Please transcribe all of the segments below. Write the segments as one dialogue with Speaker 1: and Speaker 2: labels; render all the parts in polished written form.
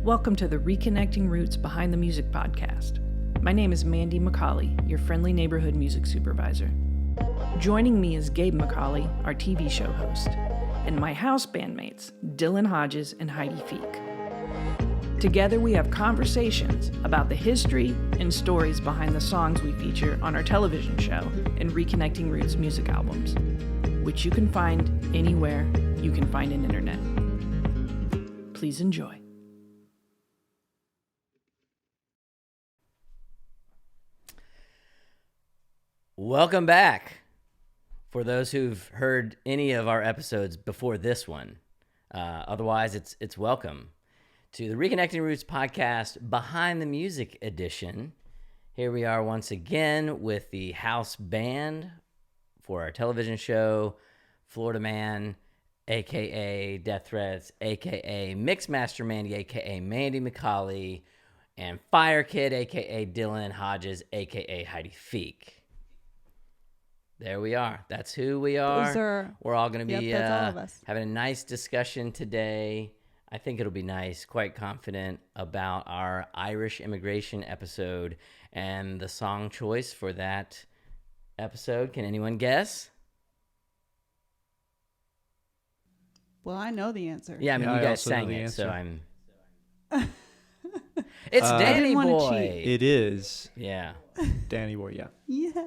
Speaker 1: Welcome to the Reconnecting Roots Behind the Music podcast. My name is Mandy McCauley, your friendly neighborhood music supervisor. Joining me is Gabe McCauley, our TV show host, and my house bandmates, Dillon Hodges and Heidi Feek. Together we have conversations about the history and stories behind the songs we feature on our television show and Reconnecting Roots music albums, which you can find anywhere you can find an internet. Please enjoy.
Speaker 2: Welcome back. For those who've heard any of our episodes before this one, otherwise it's welcome to the Reconnecting Roots podcast Behind the Music edition. Here we are once again with the house band for our television show, Florida Man, aka Death Threats, aka Mixmaster Mandy, aka Mandy McCauley, and firekid, aka Dillon Hodges, aka Heidi Feek. There we are. That's who we are. We're all going to be having a nice discussion today. I think it'll be nice, quite confident about our Irish immigration episode and the song choice for that episode. Can anyone guess?
Speaker 3: Well, I know the answer.
Speaker 2: Yeah, I mean, you guys sang it, so I'm... It's Danny Boy.
Speaker 4: It is.
Speaker 2: Yeah.
Speaker 4: Danny Boy, yeah.
Speaker 3: Yeah.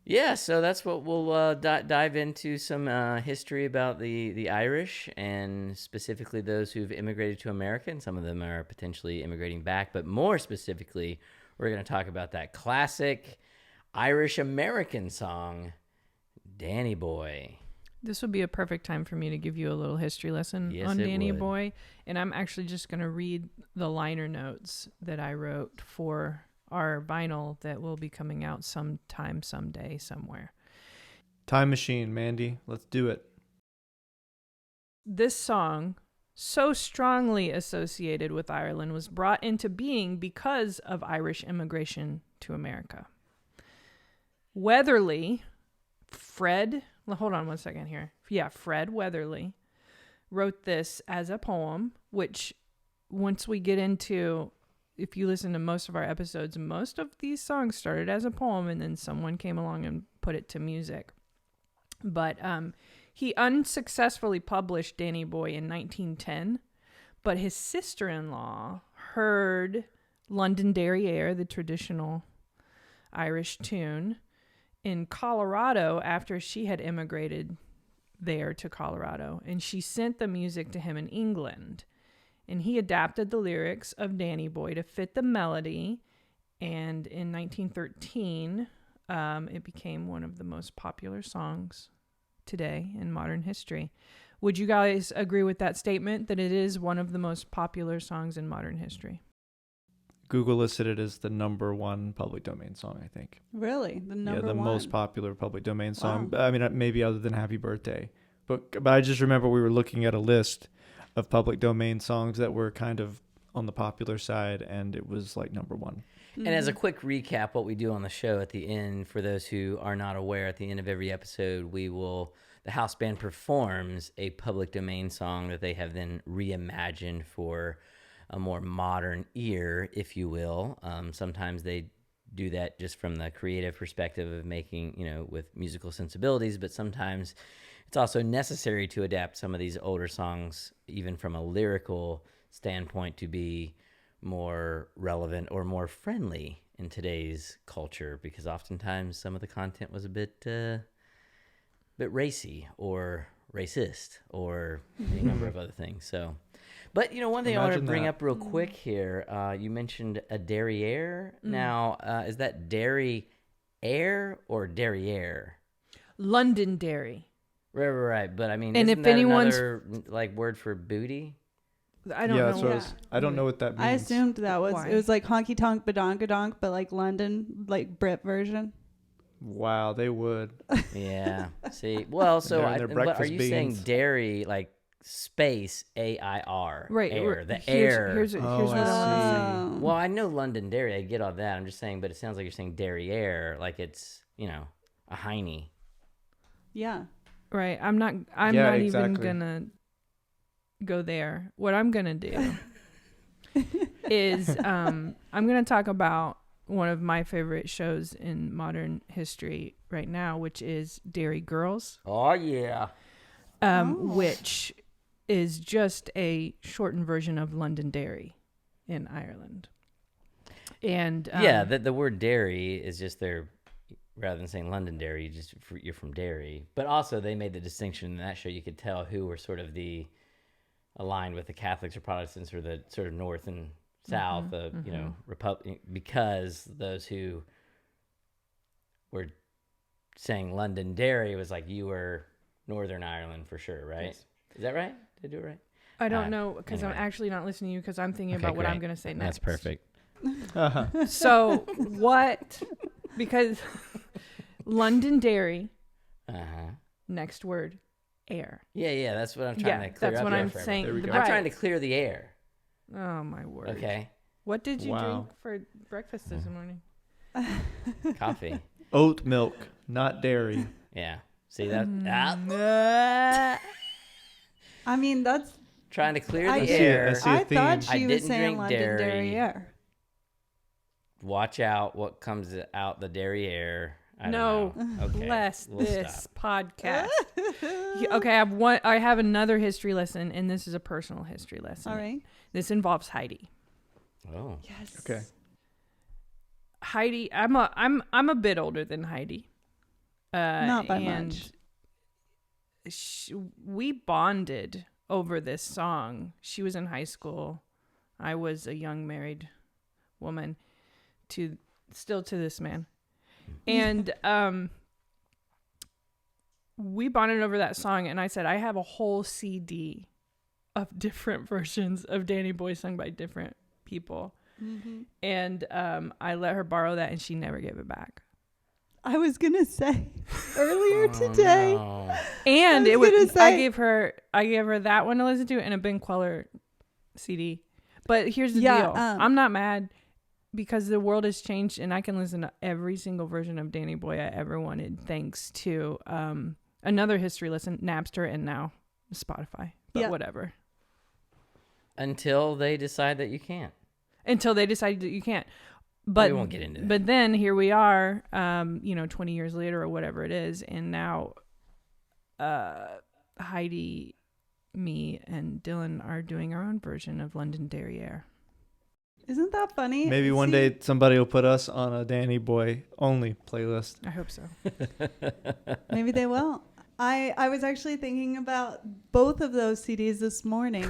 Speaker 2: Yeah, so that's what we'll dive into, some history about the Irish, and specifically those who've immigrated to America, and some of them are potentially immigrating back. But more specifically, we're going to talk about that classic Irish-American song, Danny Boy.
Speaker 1: This would be a perfect time for me to give you a little history lesson on Danny Boy. And I'm actually just going to read the liner notes that I wrote for our vinyl that will be coming out sometime, someday, somewhere.
Speaker 4: Time machine, Mandy. Let's do it.
Speaker 1: This song, so strongly associated with Ireland, was brought into being because of Irish immigration to America. Weatherly, Fred Weatherly wrote this as a poem, which once we get into... If you listen to most of our episodes, most of these songs started as a poem and then someone came along and put it to music. But he unsuccessfully published Danny Boy in 1910, but his sister-in-law heard Londonderry Air, the traditional Irish tune, in Colorado after she had immigrated there to Colorado, and she sent the music to him in England. And he adapted the lyrics of Danny Boy to fit the melody. And in 1913, it became one of the most popular songs today in modern history. Would you guys agree with that statement, that it is one of the most popular songs in modern history?
Speaker 4: Google listed it as the number one public domain song, I think.
Speaker 3: Really? The number one?
Speaker 4: Yeah, the most popular public domain song.
Speaker 3: Wow.
Speaker 4: I mean, maybe other than Happy Birthday. But I just remember we were looking at a list of public domain songs that were kind of on the popular side, and it was like number one.
Speaker 2: And as a quick recap, what we do on the show at the end, for those who are not aware, at the end of every episode, the house band performs a public domain song that they have then reimagined for a more modern ear, if you will. Sometimes they do that just from the creative perspective of making, with musical sensibilities, but sometimes it's also necessary to adapt some of these older songs, even from a lyrical standpoint, to be more relevant or more friendly in today's culture, because oftentimes some of the content was a bit racy or racist or a number of other things. So, but one thing I want to bring up real quick here, you mentioned a derriere. Now, is that Derry Air or Derriere?
Speaker 1: Londonderry.
Speaker 2: Right. But I mean,
Speaker 1: and
Speaker 2: isn't
Speaker 1: if
Speaker 2: that
Speaker 1: anyone's
Speaker 2: another word for booty?
Speaker 1: I don't know.
Speaker 4: So I don't know what that means.
Speaker 3: I assumed that was,
Speaker 1: Why?
Speaker 3: it was like honky tonk badonkadonk, but like London, like Brit version.
Speaker 4: Wow, they would.
Speaker 2: Yeah. See, well, so
Speaker 4: breakfast
Speaker 2: are you
Speaker 4: beans.
Speaker 2: saying dairy like space AIR?
Speaker 1: Right.
Speaker 2: Air, the
Speaker 1: here's,
Speaker 2: air.
Speaker 1: Here's what I want to say.
Speaker 2: Well, I know Londonderry. I get all that. I'm just saying, but it sounds like you're saying Derriere, like it's a hiney.
Speaker 3: Yeah.
Speaker 1: Right. I'm not
Speaker 4: exactly.
Speaker 1: even gonna go there. What I'm gonna do is I'm going to talk about one of my favorite shows in modern history right now, which is Derry Girls.
Speaker 2: Oh, yeah.
Speaker 1: Which is just a shortened version of Londonderry in Ireland. And
Speaker 2: the word Derry is just their, rather than saying Londonderry, you're from Derry. But also they made the distinction in that show. You could tell who were sort of aligned with the Catholics or Protestants or the sort of North and South, Republic, because those who were saying Londonderry was like you were Northern Ireland for sure, right? Yes. Is that right? Did I do it right?
Speaker 1: I don't know because
Speaker 2: anyway.
Speaker 1: I'm actually not listening to you because I'm thinking about what I'm going to say next.
Speaker 2: That's perfect.
Speaker 1: So what? Because Londonderry. Next word, air.
Speaker 2: Yeah. That's what I'm trying to clear up.
Speaker 1: That's what I'm saying.
Speaker 2: I'm trying to clear the air.
Speaker 1: Oh my word.
Speaker 2: Okay.
Speaker 1: What did you drink for breakfast this morning?
Speaker 2: Coffee.
Speaker 4: Oat milk, not dairy.
Speaker 2: Yeah. See that?
Speaker 3: I mean, that's
Speaker 2: trying to clear the air.
Speaker 3: I thought she was
Speaker 2: didn't
Speaker 3: saying
Speaker 2: drink
Speaker 3: Londonderry Air.
Speaker 2: Watch out what comes out the dairy air. I don't know. Okay,
Speaker 1: bless
Speaker 2: we'll
Speaker 1: this
Speaker 2: stop.
Speaker 1: podcast. Okay, I have another history lesson, and this is a personal history lesson.
Speaker 3: All right.
Speaker 1: This involves Heidi.
Speaker 2: Oh.
Speaker 3: Yes.
Speaker 4: Okay.
Speaker 1: Heidi, I'm a bit older than Heidi.
Speaker 3: Not by much.
Speaker 1: We bonded over this song. She was in high school. I was a young married woman to this man. And we bonded over that song, and I said, I have a whole CD of different versions of Danny Boy sung by different people. Mm-hmm. And I let her borrow that, and she never gave it back.
Speaker 3: I was gonna say earlier today,
Speaker 1: no. And I gave her that one to listen to and a Ben Queller CD. But here's the deal: I'm not mad because the world has changed, and I can listen to every single version of Danny Boy I ever wanted, thanks to another history lesson, Napster, and now Spotify. But whatever.
Speaker 2: Until they decide that you can't.
Speaker 1: Until they decide that you can't. But
Speaker 2: we won't get into that.
Speaker 1: But then here we are, 20 years later or whatever it is, and now Heidi, me, and Dillon are doing our own version of Londonderry Air.
Speaker 3: Isn't that funny?
Speaker 4: Maybe one day somebody will put us on a Danny Boy only playlist.
Speaker 1: I hope so.
Speaker 3: Maybe they will. I was actually thinking about both of those CDs this morning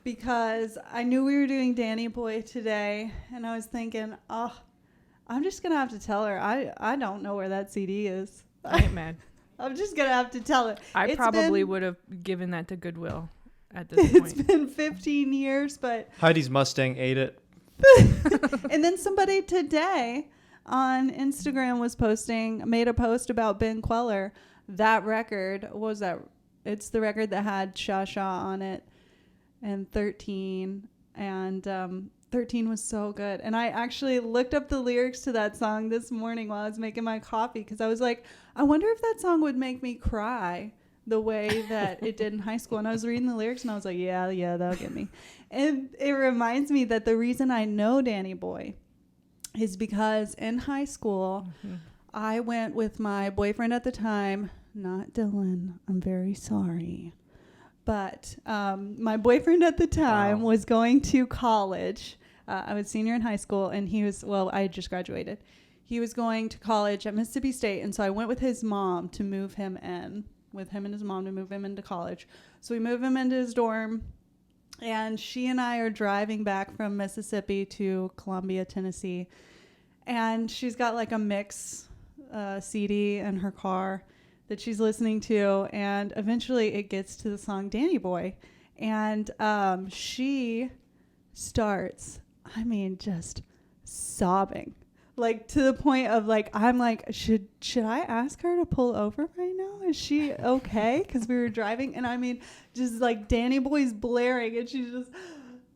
Speaker 3: because I knew we were doing Danny Boy today, and I was thinking, I'm just going to have to tell her I don't know where that CD is.
Speaker 1: I ain't mad.
Speaker 3: I'm just going to have to tell her.
Speaker 1: I probably would have given that to Goodwill at this point. It's
Speaker 3: been 15 years, but...
Speaker 4: Heidi's Mustang ate it.
Speaker 3: And then somebody today on Instagram made a post about Ben Queller. That record, what was that? It's the record that had Sha Sha on it and 13. And 13 was so good. And I actually looked up the lyrics to that song this morning while I was making my coffee because I was like, I wonder if that song would make me cry the way that it did in high school. And I was reading the lyrics and I was like, yeah, that'll get me. And it reminds me that the reason I know Danny Boy is because in high school, I went with my boyfriend at the time, not Dillon. I'm very sorry. But my boyfriend at the time was going to college. I was senior in high school, and I had just graduated. He was going to college at Mississippi State, and so I went with his mom to move him in, with him and his mom to move him into college. So we moved him into his dorm, and she and I are driving back from Mississippi to Columbia, Tennessee, and she's got like a mix CD in her car that she's listening to, and eventually it gets to the song Danny Boy, and she starts, just sobbing, like to the point of like, I'm like, should I ask her to pull over right now? Is she okay? Because we were driving, and just like Danny Boy's blaring, and she's just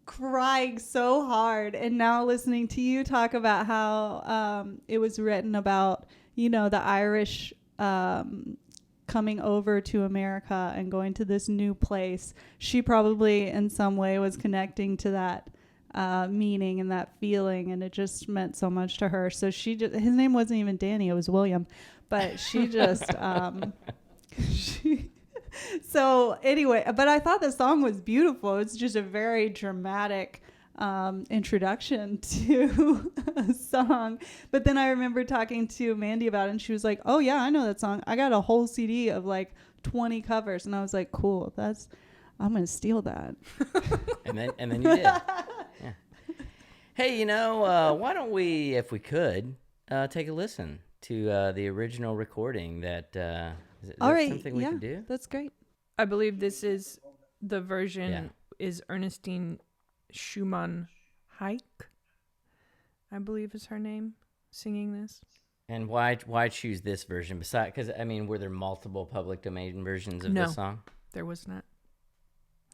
Speaker 3: crying so hard. And now listening to you talk about how it was written about, the Irish coming over to America and going to this new place. She probably in some way was connecting to that meaning and that feeling, and it just meant so much to her. So his name wasn't even Danny, it was William, but she just so anyway, but I thought the song was beautiful. It's just a very dramatic introduction to a song. But then I remember talking to Mandy about it, and she was like, oh yeah, I know that song. I got a whole CD of like 20 covers. And I was like, cool, I'm gonna steal that.
Speaker 2: and then you did. Yeah. Hey, why don't we, if we could, take a listen to the original recording that
Speaker 3: all right,
Speaker 2: something we could do?
Speaker 3: That's great.
Speaker 1: I believe this is the version is Ernestine Schumann-Heink, I believe is her name, singing this.
Speaker 2: And why choose this version? Because were there multiple public domain versions of this song?
Speaker 1: There was not.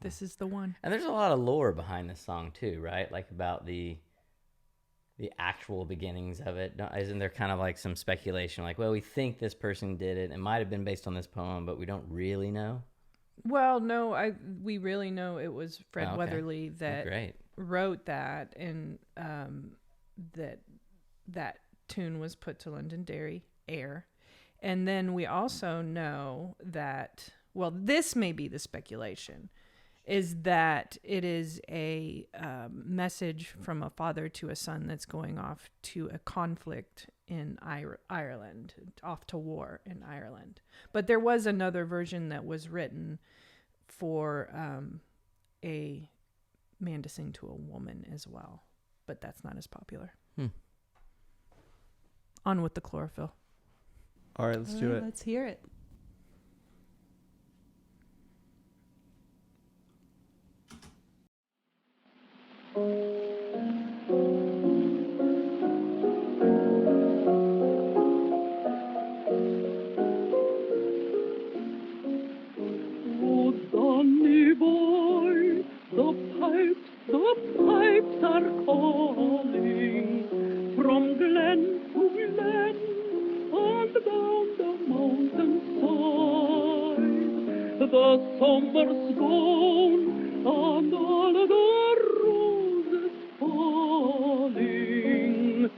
Speaker 1: This is the one.
Speaker 2: And there's a lot of lore behind this song too, right? Like about the actual beginnings of it. Isn't there kind of like some speculation, like, well, we think this person did it. It might have been based on this poem, but we don't really know.
Speaker 1: Well, no, we really know it was Fred Weatherly that wrote that, and that tune was put to Londonderry Air. And then we also know that, well, this may be the speculation, is that it is a message from a father to a son that's going off to a conflict in Ireland, off to war in Ireland. But there was another version that was written for a man to sing to a woman as well, but that's not as popular. On with the chlorophyll.
Speaker 4: All right, let's do it.
Speaker 3: Let's hear it.
Speaker 5: The pipes are calling from glen to glen and down the mountain side. The summer's gone and all the roses falling.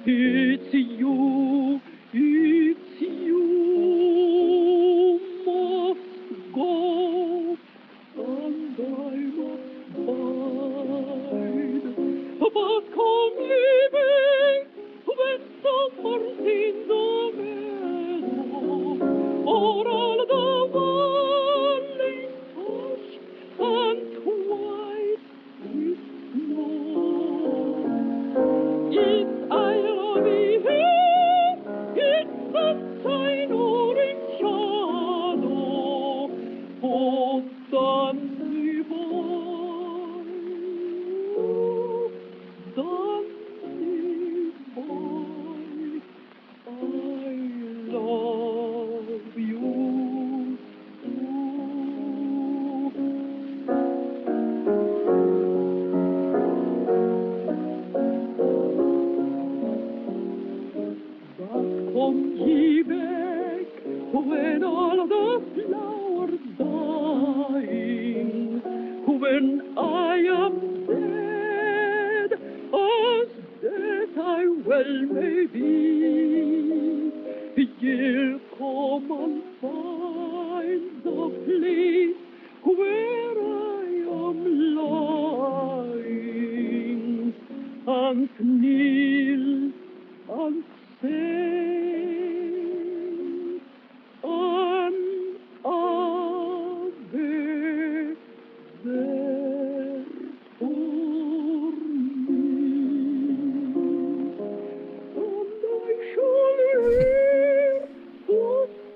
Speaker 5: It's you must go, and I must bide. But come leaving when summer's in the meadow, o'er all the valleys hushed and white with snow. It's I'll be here in sunshine or in shadow, oh, Danny boy, Danny boy, I love you Come ye back when all the flowers dying, when I am dead, as dead I well may be. Ye'll come and find the place where I am lying, and kneel and say an Ave there for me, and I shall hear the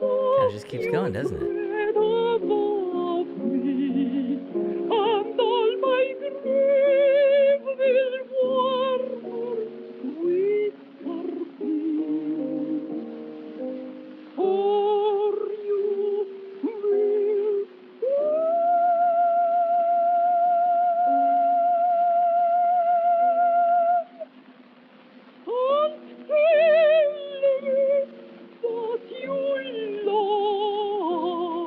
Speaker 2: Kind of just keeps going, doesn't it?
Speaker 5: tread above me, and all my grief will warmer, sweeter be. For you will and tell me that you love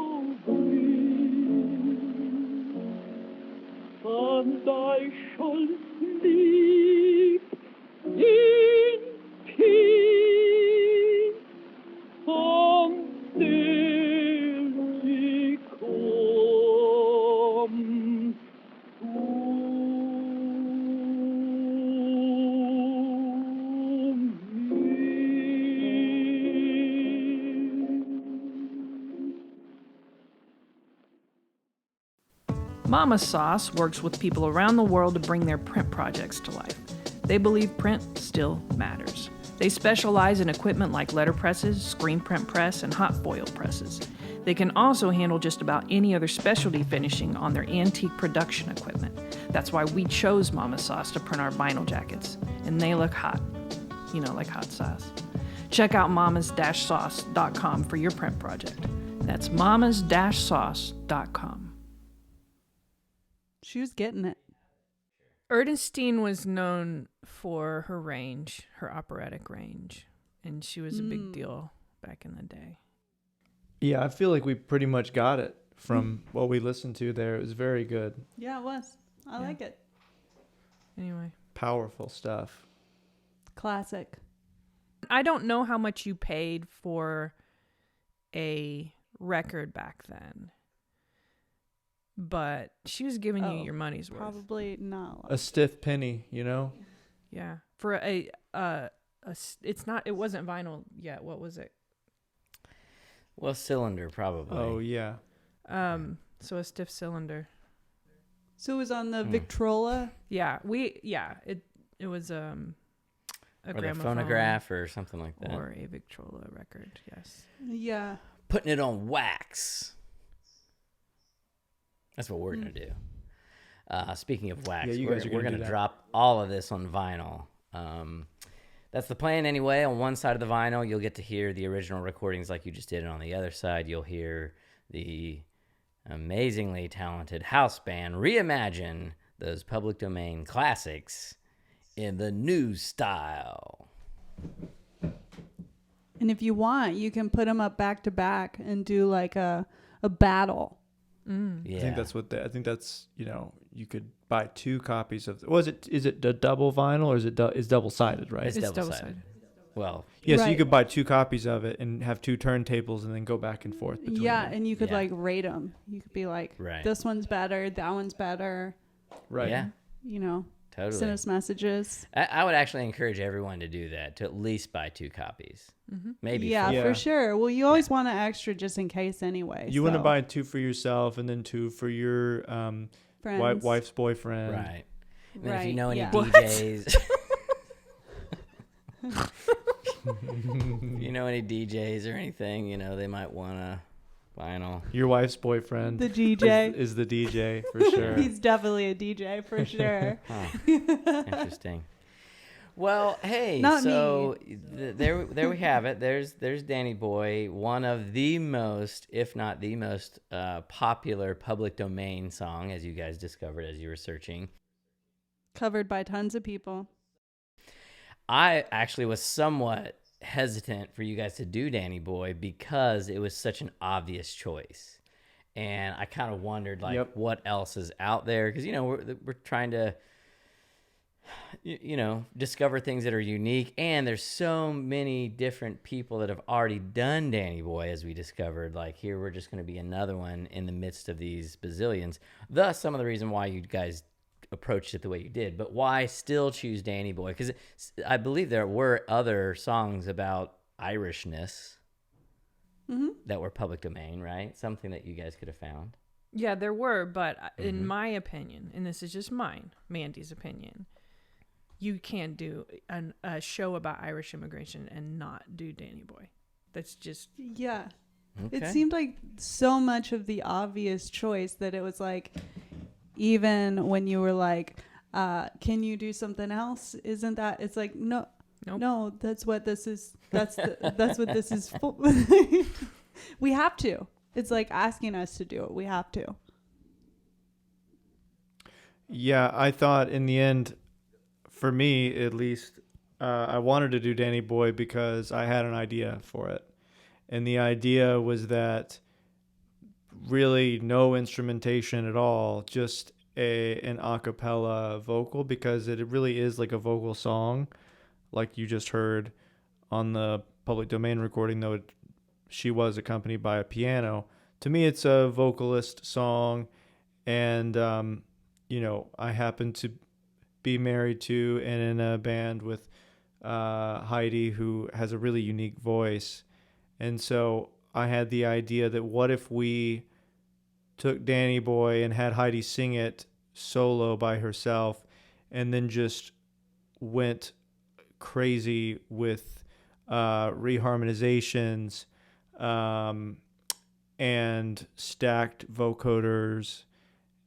Speaker 1: Mama Sauce works with people around the world to bring their print projects to life. They believe print still matters. They specialize in equipment like letterpresses, screen print press, and hot foil presses. They can also handle just about any other specialty finishing on their antique production equipment. That's why we chose Mama Sauce to print our vinyl jackets. And they look hot. You know, like hot sauce. Check out mamas-sauce.com for your print project. That's mamas-sauce.com.
Speaker 3: She was getting it.
Speaker 1: Ernestine was known for her range, her operatic range, and she was a big deal back in the day.
Speaker 4: Yeah, I feel like we pretty much got it from what we listened to there. It was very good.
Speaker 3: Yeah, it was. I like it.
Speaker 1: Anyway.
Speaker 4: Powerful stuff.
Speaker 3: Classic.
Speaker 1: I don't know how much you paid for a record back then, but she was giving you your money's worth.
Speaker 3: Probably not.
Speaker 4: A stiff penny, you know?
Speaker 1: Yeah. For it wasn't vinyl yet. What was it?
Speaker 2: Well, cylinder probably.
Speaker 4: Oh, yeah.
Speaker 1: So a stiff cylinder.
Speaker 3: So it was on the Victrola?
Speaker 1: Yeah. It was a
Speaker 2: or the
Speaker 1: gramophone
Speaker 2: phonograph or something like that.
Speaker 1: or a Victrola record. Yes.
Speaker 3: Yeah.
Speaker 2: Putting it on wax. That's what we're going to do. Speaking of wax,
Speaker 4: Yeah, you guys are
Speaker 2: we're
Speaker 4: gonna
Speaker 2: going
Speaker 4: do
Speaker 2: to
Speaker 4: that.
Speaker 2: drop all of this on vinyl. That's the plan anyway. On one side of the vinyl, you'll get to hear the original recordings like you just did, and on the other side, you'll hear the amazingly talented house band reimagine those public domain classics in the new style.
Speaker 3: And if you want, you can put them up back to back and do like a battle.
Speaker 2: Yeah.
Speaker 4: I think that's, you know, you could buy 2 copies of is it the double vinyl or is double-sided, right?
Speaker 2: It's
Speaker 1: It's
Speaker 2: double-sided.
Speaker 1: double-sided.
Speaker 2: Well,
Speaker 4: Yeah, so you
Speaker 3: Right.
Speaker 4: could buy 2 copies of it and have 2 turntables and then go back and forth between
Speaker 3: Yeah,
Speaker 4: them.
Speaker 3: and you could
Speaker 2: Yeah.
Speaker 3: like rate them. You could be like,
Speaker 2: Right.
Speaker 3: this one's better, that one's better.
Speaker 4: Right.
Speaker 2: yeah,
Speaker 3: You know,
Speaker 2: totally.
Speaker 3: send us messages.
Speaker 2: I would actually encourage everyone to do that, to at least buy 2 copies. Maybe
Speaker 3: Yeah,
Speaker 2: 4.
Speaker 4: Yeah.
Speaker 3: for sure. Well, you always want an extra just in case anyway.
Speaker 4: You want to
Speaker 3: so.
Speaker 4: buy 2 for yourself and then 2 for your
Speaker 3: Friends.
Speaker 4: wife's boyfriend.
Speaker 2: Right. And then if you
Speaker 3: Right,
Speaker 2: know any
Speaker 3: yeah.
Speaker 2: DJs, if you know any DJs or anything, you know, they might want a vinyl.
Speaker 4: Your wife's boyfriend
Speaker 3: The DJ.
Speaker 4: is the DJ for sure.
Speaker 3: He's definitely a DJ for sure.
Speaker 2: Huh. Interesting. Well, hey,
Speaker 3: Not
Speaker 2: so there we have it. There's Danny Boy, one of the most, if not the most, popular public domain song, as you guys discovered as you were searching.
Speaker 3: Covered by tons of people.
Speaker 2: I actually was somewhat hesitant for you guys to do Danny Boy because it was such an obvious choice. And I kind of wondered, like,
Speaker 4: Yep.
Speaker 2: what else is out there? Because, you know, we're trying to, you know, discover things that are unique. And there's so many different people that have already done Danny Boy, as we discovered. Like, here we're just going to be another one in the midst of these bazillions. Thus, some of the reason why you guys approached it the way you did. But why still choose Danny Boy? Because I believe there were other songs about Irishness that were public domain, right? Something that you guys could have found.
Speaker 1: Yeah, there were, but in my opinion, and this is just mine, Mandy's opinion, you can't do a show about Irish immigration and not do Danny Boy. That's just...
Speaker 3: Yeah.
Speaker 2: Okay.
Speaker 3: It seemed like so much of the obvious choice that it was like, even when you were like, can you do something else? Isn't that, it's like, no,
Speaker 1: Nope.
Speaker 3: no, that's what this is. That's what this is for. We have to. It's like asking us to do it. We have to.
Speaker 4: Yeah, I thought in the end, for me at least, I wanted to do Danny Boy because I had an idea for it. And the idea was that really no instrumentation at all, just an a cappella vocal, because it really is like a vocal song, like you just heard on the public domain recording, though she was accompanied by a piano. To me, it's a vocalist song, and I happen to be married to and in a band with Heidi, who has a really unique voice. And so I had the idea that what if we took Danny Boy and had Heidi sing it solo by herself, and then just went crazy with reharmonizations and stacked vocoders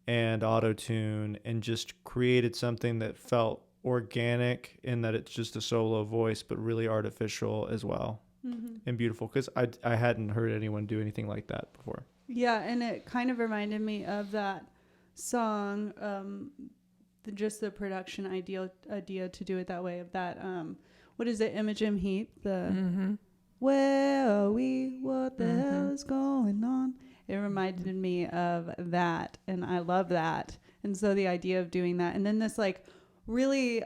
Speaker 4: and auto-tune, and just created something that felt organic in that it's just a solo voice, but really artificial as well. And beautiful, because I hadn't heard anyone do anything like that before.
Speaker 3: Yeah, and it kind of reminded me of that song, just the production idea to do it that way, of that, what is it, Imogen Heap, the where are we, what the hell is going on? It reminded me of that, and I love that. And so the idea of doing that, and then this like really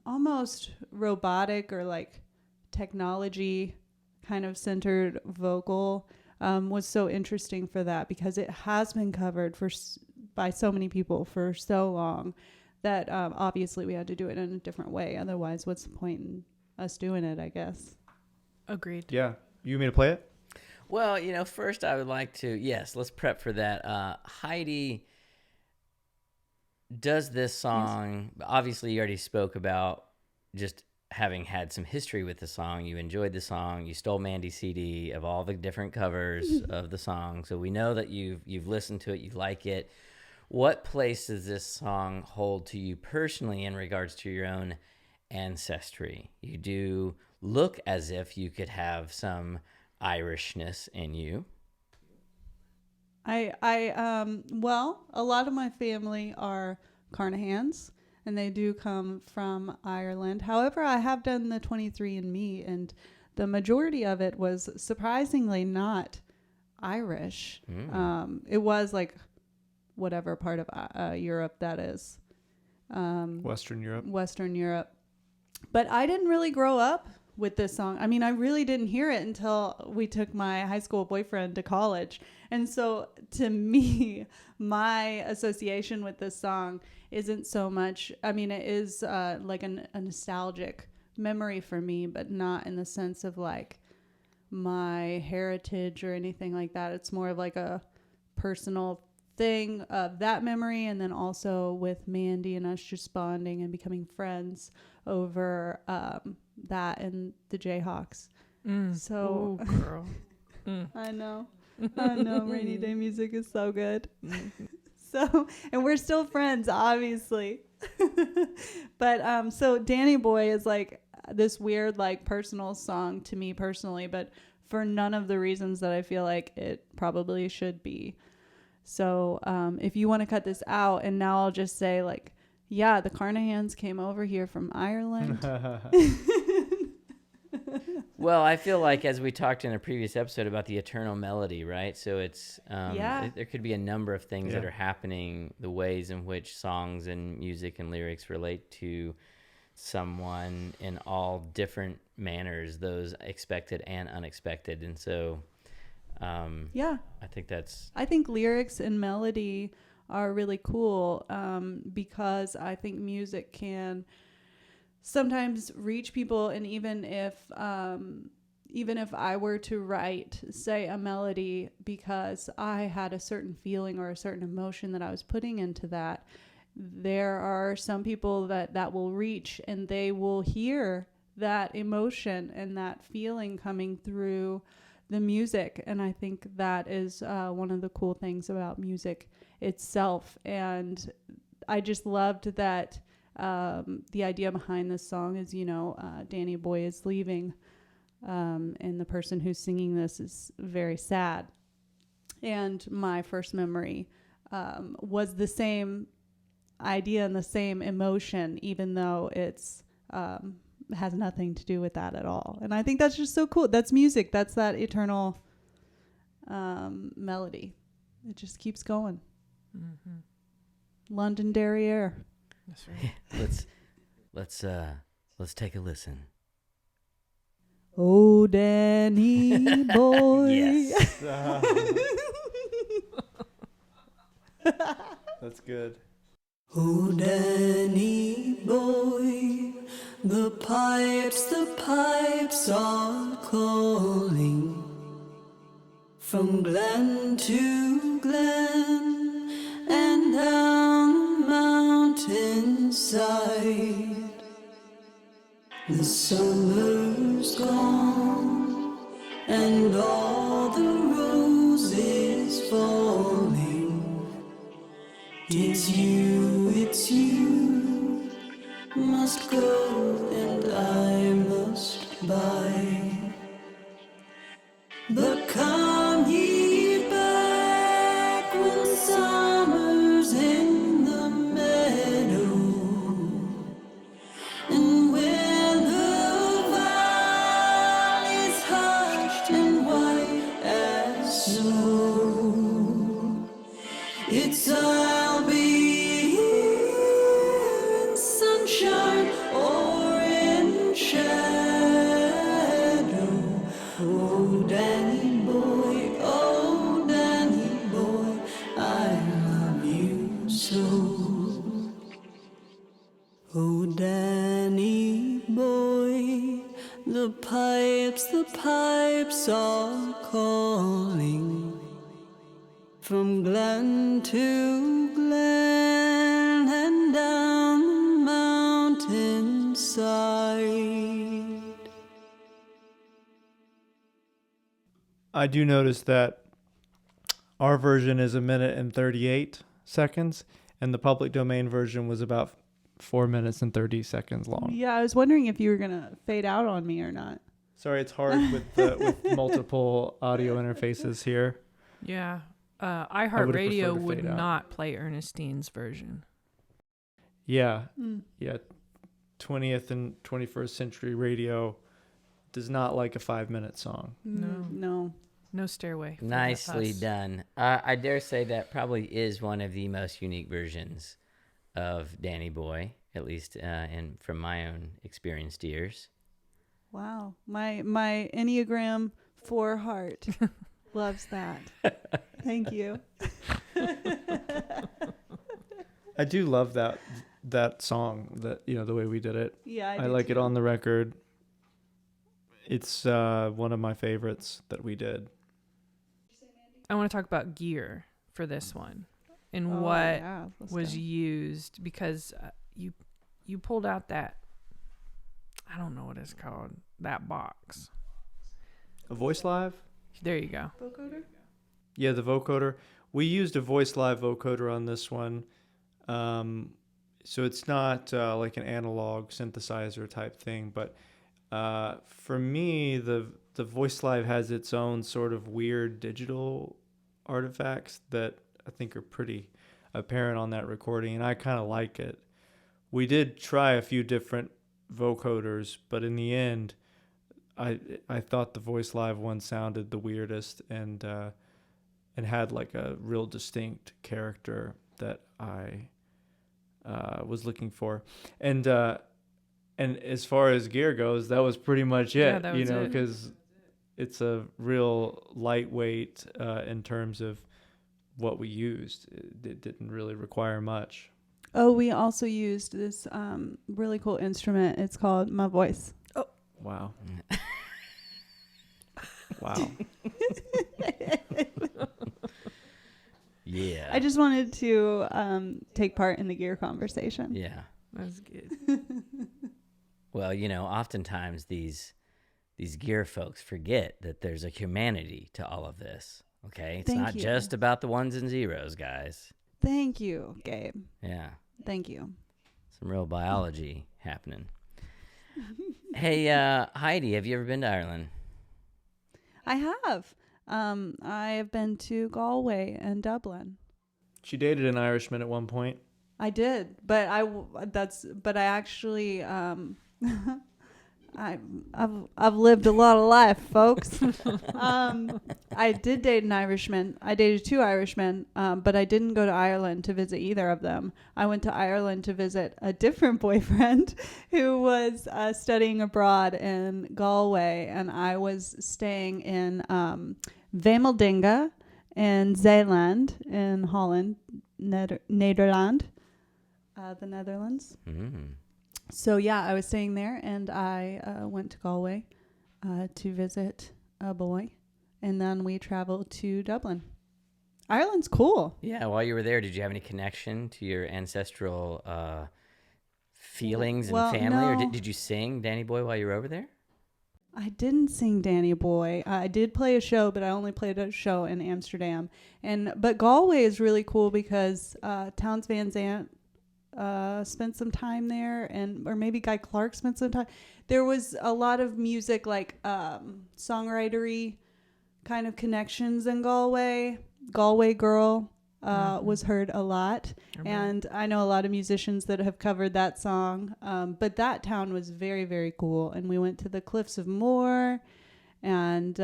Speaker 3: almost robotic or like technology kind of centered vocal was so interesting for that, because it has been covered by so many people for so long that obviously we had to do it in a different way. Otherwise, what's the point in us doing it, I guess?
Speaker 1: Agreed.
Speaker 4: Yeah. You want me to play it?
Speaker 2: Well, first I would like to, let's prep for that. Heidi does this song. Yes. Obviously, you already spoke about just having had some history with the song. You enjoyed the song. You stole Mandy's CD of all the different covers of the song. So we know that you've listened to it. You like it. What place does this song hold to you personally in regards to your own ancestry? You do look as if you could have some Irishness in you.
Speaker 3: Well, a lot of my family are Carnahans, and they do come from Ireland. However, I have done the 23andMe, and the majority of it was surprisingly not Irish. It was like whatever part of Europe that is.
Speaker 4: Western
Speaker 3: Europe. But I didn't really grow up with this song. I mean, I really didn't hear it until we took my high school boyfriend to college. And so to me, my association with this song isn't so much, I mean, it is like a nostalgic memory for me, but not in the sense of like my heritage or anything like that. It's more of like a personal thing of that memory, and then also with Mandy and us just bonding and becoming friends over that and the Jayhawks. So,
Speaker 1: ooh, girl.
Speaker 3: I know, rainy day music is so good. So, and we're still friends, obviously. But so Danny Boy is like this weird, like personal song to me personally, but for none of the reasons that I feel like it probably should be. So if you want to cut this out, and now I'll just say like, yeah, the Carnahans came over here from Ireland.
Speaker 2: Well, I feel like, as we talked in a previous episode about the eternal melody, right? So it's there could be a number of things that are happening, the ways in which songs and music and lyrics relate to someone in all different manners, those expected and unexpected. And so I think
Speaker 3: lyrics and melody are really cool because I think music can sometimes reach people. And even if I were to write, say, a melody because I had a certain feeling or a certain emotion that I was putting into that, there are some people that will reach, and they will hear that emotion and that feeling coming through the music. And I think that is one of the cool things about music itself. And I just loved that the idea behind this song is, Danny Boy is leaving, and the person who's singing this is very sad. And my first memory was the same idea and the same emotion, even though it's has nothing to do with that at all. And I think that's just so cool. That's music. That's that eternal melody. It just keeps going. Londonderry Air.
Speaker 1: That's right.
Speaker 2: Let's take a listen.
Speaker 3: Oh, Danny boy.
Speaker 2: Yes.
Speaker 4: That's good.
Speaker 3: Oh, Danny boy, the pipes are calling from glen to glen and down the mountainside. The summer's gone and all the roses falling. It's you, must go and I must buy. But come ye back when summer's in the meadow, and when the valley's hushed and white as snow. It's I'll be here in sunshine or in shadow. Oh, Danny boy, I love you so. Oh, Danny boy, the pipes are calling from glen to glen and down the mountainside.
Speaker 4: I do notice that our version is 1:38 seconds, and the public domain version was about 4:30 long.
Speaker 3: Yeah, I was wondering if you were gonna fade out on me or not.
Speaker 4: Sorry, it's hard with multiple audio interfaces here.
Speaker 1: Yeah.
Speaker 4: would've
Speaker 1: iHeartRadio
Speaker 4: preferred to
Speaker 1: would
Speaker 4: fade out.
Speaker 1: not play Ernestine's version.
Speaker 4: Yeah, yeah. 20th and 21st century radio does not like a 5-minute song.
Speaker 3: No.
Speaker 1: No stairway. for that
Speaker 2: Nicely
Speaker 1: fuss.
Speaker 2: done. I dare say that probably is one of the most unique versions of Danny Boy, at least from my own experienced ears.
Speaker 3: Wow. My Enneagram 4 heart loves that. Thank you.
Speaker 4: I do love that song, that the way we did it.
Speaker 3: Yeah,
Speaker 4: I
Speaker 3: do
Speaker 4: like it
Speaker 3: too.
Speaker 4: on the record. It's one of my favorites that we did.
Speaker 1: I want to talk about gear for this one and
Speaker 3: Oh,
Speaker 1: what
Speaker 3: yeah, let's
Speaker 1: was
Speaker 3: go.
Speaker 1: used, because you pulled out that, I don't know what it's called, that box.
Speaker 4: A Voice Live?
Speaker 1: There you go.
Speaker 3: Vocoder?
Speaker 4: Yeah, the vocoder. We used a Voice Live vocoder on this one. So it's not like an analog synthesizer type thing, but for me, the Voice Live has its own sort of weird digital artifacts that I think are pretty apparent on that recording, and I kind of like it. We did try a few different vocoders, but in the end, I thought the Voice Live one sounded the weirdest and had like a real distinct character that I was looking for. And as far as gear goes, that was pretty much it.
Speaker 1: Yeah, that was it.
Speaker 4: Because it's a real lightweight in terms of what we used. It didn't really require much.
Speaker 3: Oh, we also used this really cool instrument. It's called My Voice.
Speaker 4: Wow. Wow.
Speaker 2: Yeah.
Speaker 3: I just wanted to take part in the gear conversation.
Speaker 2: Yeah.
Speaker 1: That's good.
Speaker 2: Well, oftentimes these gear folks forget that there's a humanity to all of this. Okay? It's
Speaker 3: Thank
Speaker 2: not
Speaker 3: you.
Speaker 2: just about the ones and zeros, guys.
Speaker 3: Thank you, Gabe.
Speaker 2: Yeah.
Speaker 3: Thank you.
Speaker 2: Some real biology happening. Hey, Heidi, have you ever been to Ireland?
Speaker 3: I have. I have been to Galway and Dublin.
Speaker 4: She dated an Irishman at one point.
Speaker 3: I did, but I actually I've lived a lot of life, folks. I did date an Irishman. I dated 2 Irishmen, but I didn't go to Ireland to visit either of them. I went to Ireland to visit a different boyfriend who was studying abroad in Galway, and I was staying in Vemeldinga in Zeeland in Holland, Nederland, the Netherlands.
Speaker 2: Mm.
Speaker 3: So yeah, I was staying there, and I went to Galway to visit a boy, and then we traveled to Dublin. Ireland's cool.
Speaker 2: Yeah, while you were there, did you have any connection to your ancestral feelings and family, or
Speaker 3: no.
Speaker 2: did you sing Danny Boy while you were over there?
Speaker 3: I didn't sing Danny Boy. I did play a show, but I only played a show in Amsterdam. But Galway is really cool because Townes Van Zandt spent some time there, or maybe Guy Clark spent some time. There was a lot of music, like songwritery kind of connections in Galway. Galway Girl was heard a lot, and I know a lot of musicians that have covered that song. But that town was very, very cool, and we went to the Cliffs of Moher, and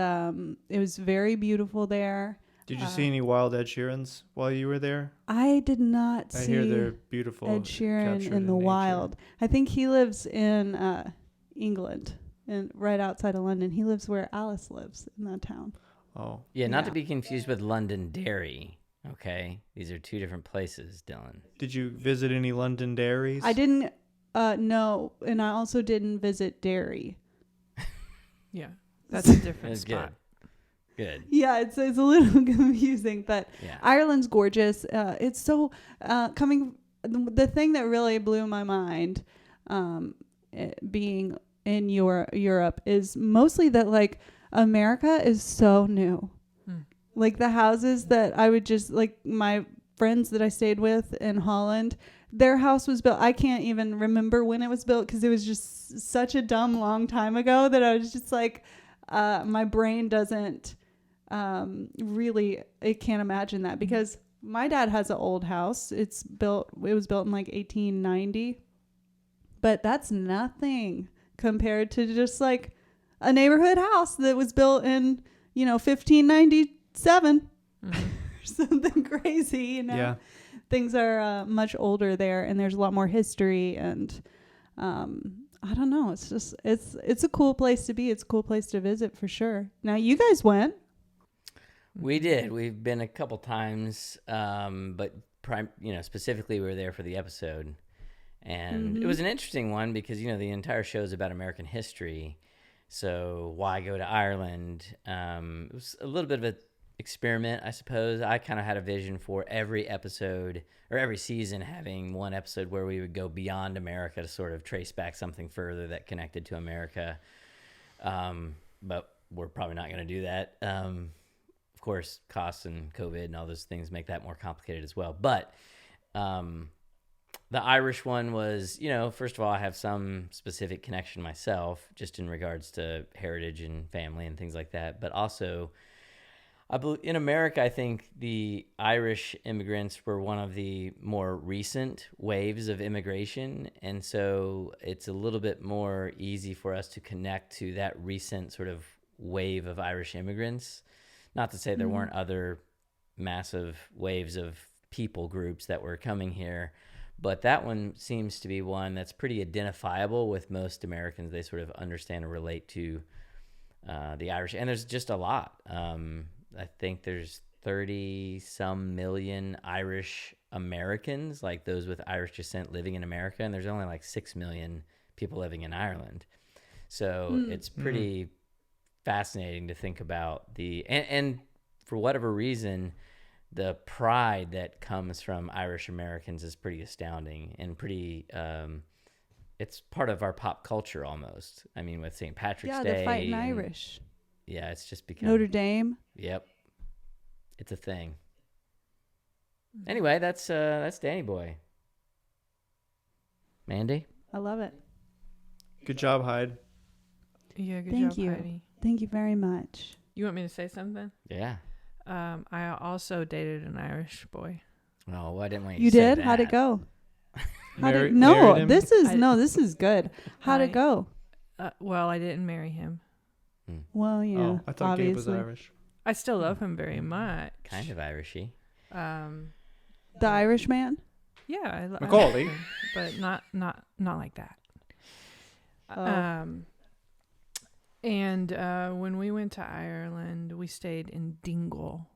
Speaker 3: it was very beautiful there.
Speaker 4: Did you see any wild Ed Sheerans while you were there?
Speaker 3: I did not see
Speaker 4: I hear they're beautiful.
Speaker 3: Ed Sheeran
Speaker 4: captured
Speaker 3: in the
Speaker 4: nature.
Speaker 3: wild. I think he lives in England, and right outside of London. He lives where Alice lives, in that town.
Speaker 4: Oh,
Speaker 2: Yeah, not to
Speaker 3: Yeah.
Speaker 2: be confused with Londonderry. Okay, these are 2 different places, Dillon.
Speaker 4: did you visit any London dairies?
Speaker 3: I didn't know, and I also didn't visit Derry.
Speaker 1: Yeah, that's a different
Speaker 2: That's
Speaker 1: spot.
Speaker 2: Good.
Speaker 3: Yeah, it's a little confusing, but
Speaker 2: Yeah.
Speaker 3: Ireland's gorgeous. It's so the thing that really blew my mind, being in Europe, is mostly that like America is so new. Like the houses that I would just like, my friends that I stayed with in Holland, their house was built. I can't even remember when it was built because it was just such a dumb long time ago that I was just like, my brain doesn't really, it can't imagine that, because my dad has an old house. It was built in like 1890, but that's nothing compared to just like a neighborhood house that was built in, 1597 or something crazy,
Speaker 4: Yeah.
Speaker 3: Things are much older there, and there's a lot more history, and I don't know. It's just, it's a cool place to be. It's a cool place to visit for sure. Now you guys went.
Speaker 2: We did. We've been a couple times, but specifically we were there for the episode, and it was an interesting one because the entire show is about American history. So why go to Ireland? It was a little bit of an experiment, I suppose. I kind of had a vision for every episode or every season having one episode where we would go beyond America to sort of trace back something further that connected to America. But we're probably not going to do that. Of course, costs and COVID and all those things make that more complicated as well. But the Irish one was, first of all, I have some specific connection myself, just in regards to heritage and family and things like that. But also, in America, I think the Irish immigrants were one of the more recent waves of immigration. And so it's a little bit more easy for us to connect to that recent sort of wave of Irish immigrants. Not to say there weren't other massive waves of people groups that were coming here, but that one seems to be one that's pretty identifiable with most Americans. They sort of understand and relate to the Irish, and there's just a lot. I think there's 30-some million Irish Americans, like those with Irish descent living in America, and there's only like 6 million people living in Ireland. So it's pretty fascinating to think about and for whatever reason, the pride that comes from Irish Americans is pretty astounding and pretty, it's part of our pop culture almost. I mean, with St. Patrick's Day.
Speaker 3: Yeah, they're fighting Irish.
Speaker 2: Yeah, it's just become
Speaker 3: Notre Dame.
Speaker 2: Yep, it's a thing. Anyway, that's Danny Boy. Mandy,
Speaker 3: I love it.
Speaker 4: Good job, Hyde.
Speaker 1: Yeah, good
Speaker 3: Thank
Speaker 1: job,
Speaker 3: you.
Speaker 1: Heidi.
Speaker 3: Thank you very much.
Speaker 1: You want me to say something?
Speaker 2: yeah.
Speaker 1: I also dated an Irish boy.
Speaker 2: Oh, why didn't we?
Speaker 3: You
Speaker 2: say
Speaker 3: did? How'd it
Speaker 2: that?
Speaker 3: go?
Speaker 4: Married him?
Speaker 3: This is good. How'd
Speaker 1: I-
Speaker 3: it go?
Speaker 1: Well, I didn't marry him.
Speaker 3: Well, yeah.
Speaker 4: Oh, I thought Gabe
Speaker 3: obviously.
Speaker 4: was Irish.
Speaker 1: I still love him very much.
Speaker 2: Kind of Irishy.
Speaker 3: The Irish man?
Speaker 1: Yeah, I
Speaker 4: McCauley.
Speaker 1: love him, but not like that.
Speaker 3: Oh.
Speaker 1: And when we went to Ireland, we stayed in Dingle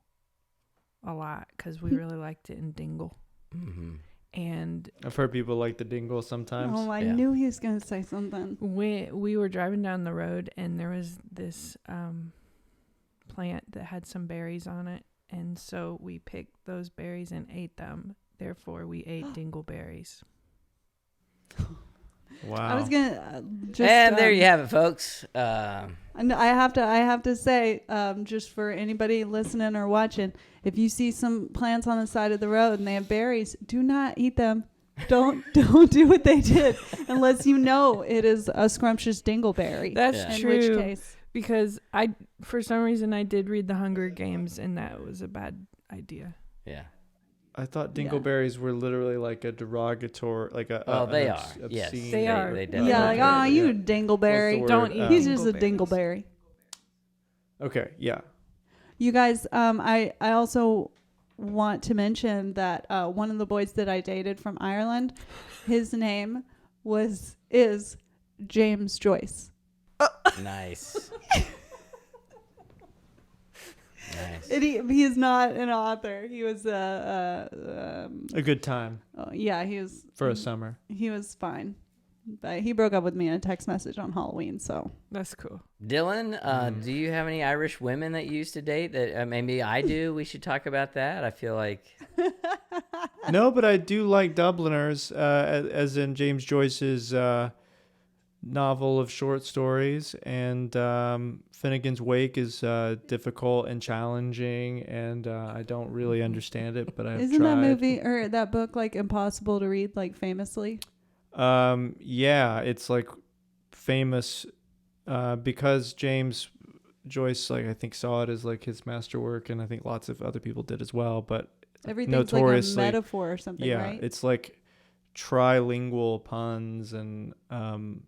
Speaker 1: a lot because we really liked it in Dingle.
Speaker 2: Mm-hmm.
Speaker 1: And
Speaker 4: I've heard people like the Dingle sometimes.
Speaker 3: Oh, I
Speaker 2: Yeah.
Speaker 3: knew he was going to say something.
Speaker 1: we were driving down the road, and there was this plant that had some berries on it, and so we picked those berries and ate them. Therefore, we ate dingleberries.
Speaker 4: Wow.
Speaker 3: I was going to just...
Speaker 2: And there you have it, folks.
Speaker 3: And I have to say, just for anybody listening or watching, if you see some plants on the side of the road and they have berries, do not eat them. Don't do what they did unless you know it is a scrumptious dingleberry.
Speaker 1: That's
Speaker 2: Yeah.
Speaker 3: In
Speaker 1: true.
Speaker 3: which case,
Speaker 1: Because for some reason, I did read The Hunger Games, and that was a bad idea.
Speaker 2: Yeah.
Speaker 4: I thought
Speaker 3: Yeah.
Speaker 4: dingleberries were literally like a derogatory, like a.
Speaker 2: Oh, they
Speaker 4: an
Speaker 2: are. Yes.
Speaker 4: obscene-
Speaker 1: They are.
Speaker 2: They
Speaker 3: yeah,
Speaker 2: definitely
Speaker 3: like,
Speaker 2: are.
Speaker 3: oh, you dingleberry.
Speaker 4: What's the
Speaker 1: Don't
Speaker 4: word?
Speaker 1: eat
Speaker 3: He's just a
Speaker 1: dingleberries.
Speaker 3: dingleberry.
Speaker 4: Okay, yeah.
Speaker 3: You guys, I also want to mention that one of the boys that I dated from Ireland, his name is James Joyce.
Speaker 2: Nice. Nice.
Speaker 3: And he is not an author. He was
Speaker 4: A good time
Speaker 3: yeah, he was
Speaker 4: for a summer.
Speaker 3: he was fine. But he broke up with me in a text message on Halloween, so
Speaker 1: That's cool.
Speaker 2: Dillon, do you have any Irish women that you used to date that maybe I do? We should talk about that. I feel like
Speaker 4: No, but I do like Dubliners, as in James Joyce's novel of short stories, and Finnegan's Wake is difficult and challenging, and I don't really understand it, but I've
Speaker 3: isn't
Speaker 4: tried.
Speaker 3: that movie or that book like impossible to read, like famously?
Speaker 4: Yeah, it's like famous because James Joyce, like I think, saw it as like his masterwork, and I think lots of other people did as well. But
Speaker 3: Everything's like a
Speaker 4: notoriously,
Speaker 3: metaphor or something,
Speaker 4: yeah,
Speaker 3: right?
Speaker 4: it's like trilingual puns and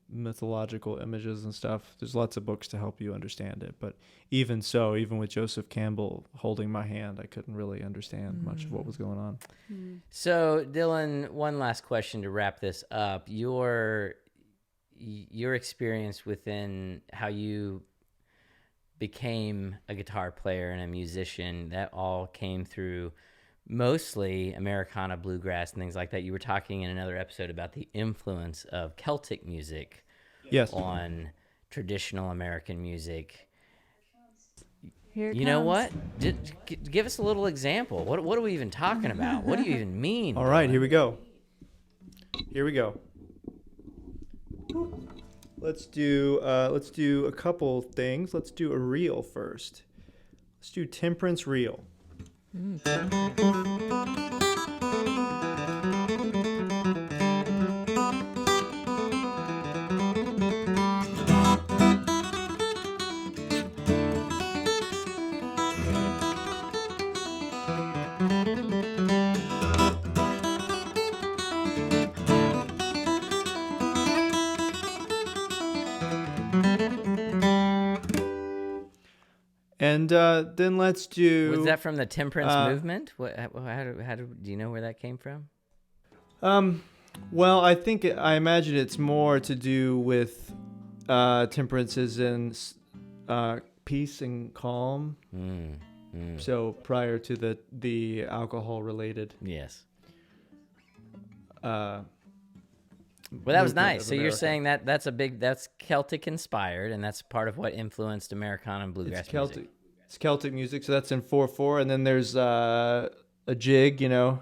Speaker 4: mythological images and stuff. There's lots of books to help you understand it, but even so, even with Joseph Campbell holding my hand, I couldn't really understand much of what was going on.
Speaker 2: so. Dillon, one last question to wrap this up. Your experience within how you became a guitar player and a musician, that all came through mostly Americana, bluegrass, and things like that. You were talking in another episode about the influence of Celtic music
Speaker 4: Yes.
Speaker 2: on traditional American music.
Speaker 3: Here it
Speaker 2: You know
Speaker 3: comes.
Speaker 2: what? Give us a little example. What are we even talking about? What do you even mean?
Speaker 4: All right,
Speaker 2: Dillon?
Speaker 4: here we go. Here we go. Let's do a couple things. Let's do a reel first. Let's do Temperance Reel. And then let's do.
Speaker 2: Was that from the temperance
Speaker 4: uh,
Speaker 2: movement? Do you know where that came from?
Speaker 4: Well, I imagine it's more to do with temperances and peace and calm. So prior to the alcohol related.
Speaker 2: Yes. Well, that was
Speaker 4: movement
Speaker 2: nice.
Speaker 4: of
Speaker 2: So you're
Speaker 4: America.
Speaker 2: saying that's Celtic inspired, and that's part of what influenced Americana and bluegrass
Speaker 4: It's Celtic.
Speaker 2: music.
Speaker 4: It's Celtic music, so that's in 4/4, and then there's a jig, you know.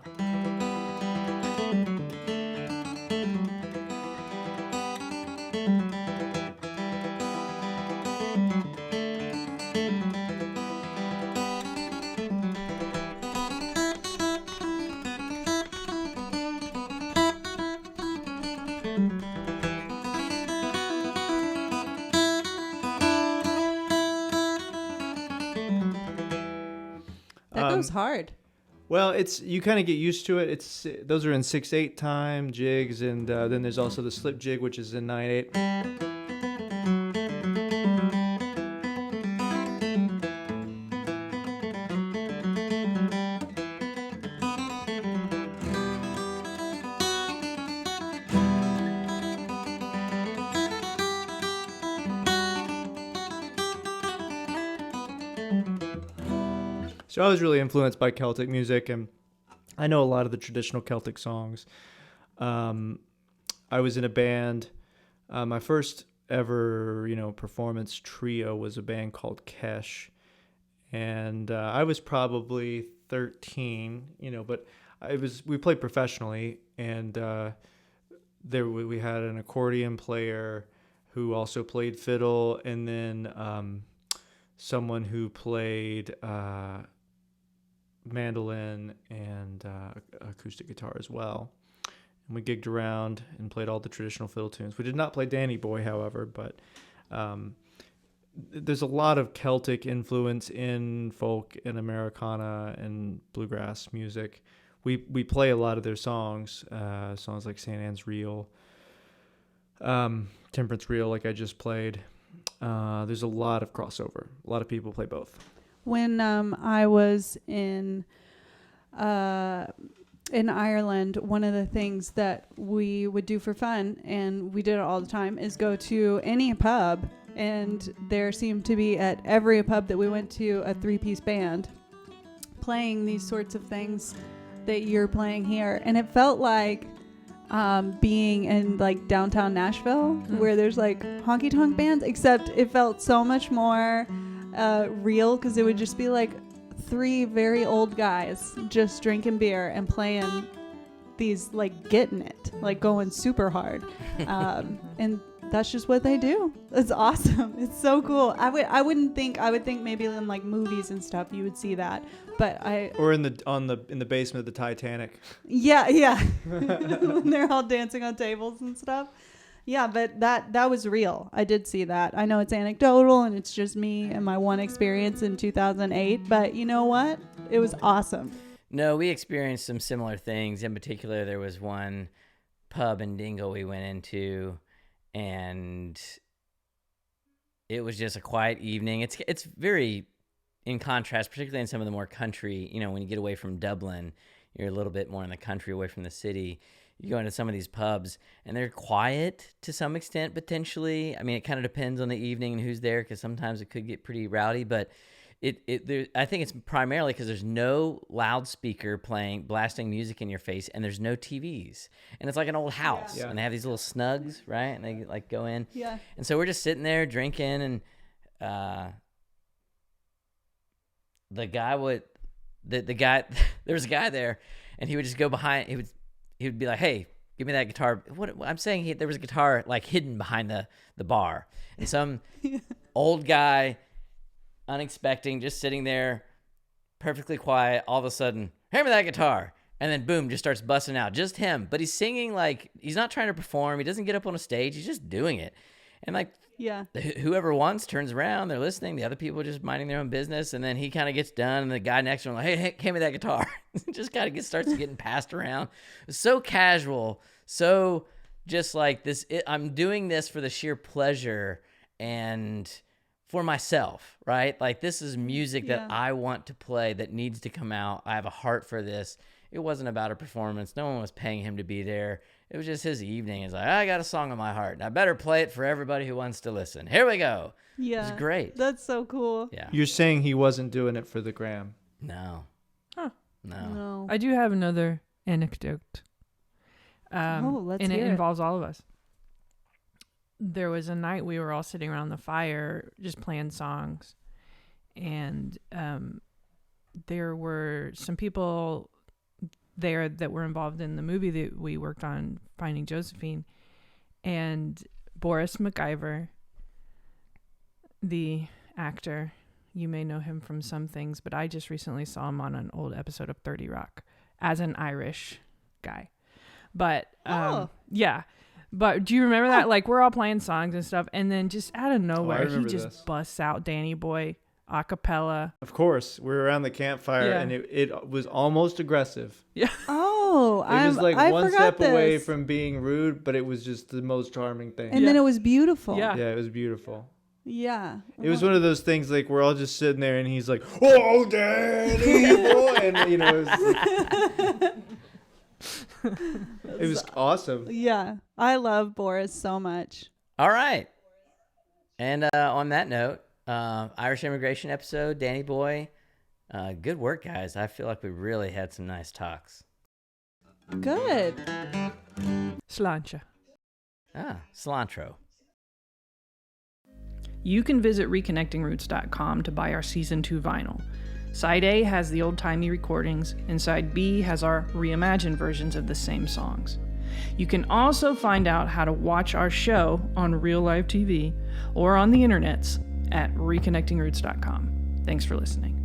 Speaker 3: That goes hard.
Speaker 4: Well, you kind of get used to it. Those are in 6/8 time jigs, and then there's also the slip jig, which is in 9/8. So I was really influenced by Celtic music, and I know a lot of the traditional Celtic songs. I was in a band. My first ever, performance trio was a band called Kesh, and I was probably 13, but we played professionally, and we had an accordion player who also played fiddle, and then someone who played mandolin and acoustic guitar as well. And we gigged around and played all the traditional fiddle tunes. We did not play Danny Boy, however, but there's a lot of Celtic influence in folk and Americana and bluegrass music. We play a lot of their songs like St. Anne's Reel, Temperance Reel, like I just played. There's a lot of crossover. A lot of people play both.
Speaker 3: When I was in Ireland, one of the things that we would do for fun, and we did it all the time, is go to any pub, and there seemed to be at every pub that we went to a 3-piece band playing these sorts of things that you're playing here. And it felt like being in like downtown Nashville, where there's like honky tonk bands, except it felt so much more real, because it would just be like 3 very old guys just drinking beer and playing these, like getting it, like going super hard. And that's just what they do. It's awesome. It's so cool. I would think maybe in like movies and stuff you would see that, but
Speaker 4: or in the basement of the Titanic.
Speaker 3: Yeah. When they're all dancing on tables and stuff. Yeah, but that was real. I did see that. I know it's anecdotal and it's just me and my one experience in 2008, but you know what? It was awesome.
Speaker 2: No, we experienced some similar things. In particular, there was one pub in Dingle we went into, and it was just a quiet evening. It's very in contrast, particularly in some of the more country, when you get away from Dublin, you're a little bit more in the country, away from the city. You go into some of these pubs, and they're quiet to some extent, potentially. I mean, it kind of depends on the evening and who's there, because sometimes it could get pretty rowdy. But I think it's primarily because there's no loudspeaker blasting music in your face, and there's no TVs. And it's like an old house,
Speaker 4: Yeah.
Speaker 2: and they have these little snugs, right? And they like go in.
Speaker 3: Yeah.
Speaker 2: And so we're just sitting there drinking, and the guy there was a guy there, and he would just go behind. He would be like, "Hey, give me that guitar." What I'm saying, there was a guitar like hidden behind the bar, and some old guy, unexpected, just sitting there, perfectly quiet. All of a sudden, hand me that guitar, and then boom, just starts busting out. Just him, but he's singing like he's not trying to perform. He doesn't get up on a stage. He's just doing it, and like.
Speaker 3: Yeah.
Speaker 2: Whoever wants turns around, they're listening. The other people are just minding their own business, and then he kind of gets done, and the guy next to him like, "Hey, hand me that guitar." Just kind of starts getting passed around. So casual, so just like this. I'm doing this for the sheer pleasure and for myself, right? Like this is music that I want to play, that needs to come out. I have a heart for this. It wasn't about a performance. No one was paying him to be there. It was just his evening. He's like, I got a song on my heart, and I better play it for everybody who wants to listen. Here we go.
Speaker 3: Yeah.
Speaker 2: It was great.
Speaker 3: That's so cool.
Speaker 2: Yeah.
Speaker 4: You're saying he wasn't doing it for the gram?
Speaker 2: No.
Speaker 1: Huh.
Speaker 2: No.
Speaker 1: I do have another anecdote.
Speaker 3: Let's
Speaker 1: and
Speaker 3: hear
Speaker 1: it
Speaker 3: it.
Speaker 1: involves all of us. There was a night we were all sitting around the fire just playing songs, and there were some people there that were involved in the movie that we worked on, Finding Josephine, and Boris McIver, the actor. You may know him from some things, but I just recently saw him on an old episode of 30 Rock as an Irish guy. But yeah. But do you remember that? Like, we're all playing songs and stuff, and then just out of nowhere, he just busts out Danny Boy a cappella.
Speaker 4: Of course, we were around the campfire, and it was almost aggressive.
Speaker 1: Yeah.
Speaker 3: Oh,
Speaker 4: It was like
Speaker 3: I
Speaker 4: one
Speaker 3: forgot
Speaker 4: step away
Speaker 3: this.
Speaker 4: from being rude, but it was just the most charming thing.
Speaker 3: And then it was beautiful.
Speaker 1: Yeah.
Speaker 4: Yeah, it was beautiful.
Speaker 3: Yeah.
Speaker 4: It was one of those things like we're all just sitting there, and he's like, "Oh, Danny boy," and it was awesome.
Speaker 3: Yeah. I love Boris so much.
Speaker 2: All right. And on that note, Irish immigration episode, Danny Boy, Good work, guys. I feel like we really had some nice talks.
Speaker 3: Good.
Speaker 1: Sláinte.
Speaker 2: Cilantro.
Speaker 1: You can visit reconnectingroots.com to buy our Season 2 vinyl. Side A has the old-timey recordings, and Side B has our reimagined versions of the same songs. You can also find out how to watch our show on real live TV or on the internets at reconnectingroots.com. Thanks for listening.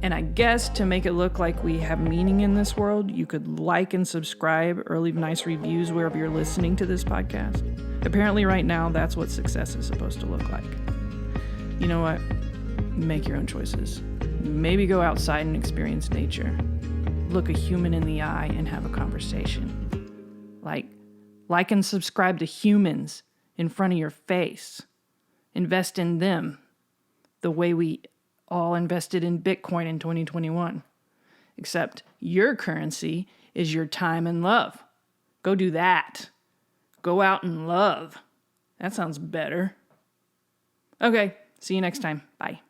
Speaker 1: And I guess to make it look like we have meaning in this world, you could like and subscribe or leave nice reviews wherever you're listening to this podcast. Apparently right now, that's what success is supposed to look like. You know what? Make your own choices. Maybe go outside and experience nature. Look a human in the eye and have a conversation. Like and subscribe to humans in front of your face. Invest in them the way we all invested in Bitcoin in 2021. Except your currency is your time and love. Go do that. Go out and love. That sounds better. Okay, see you next time. Bye.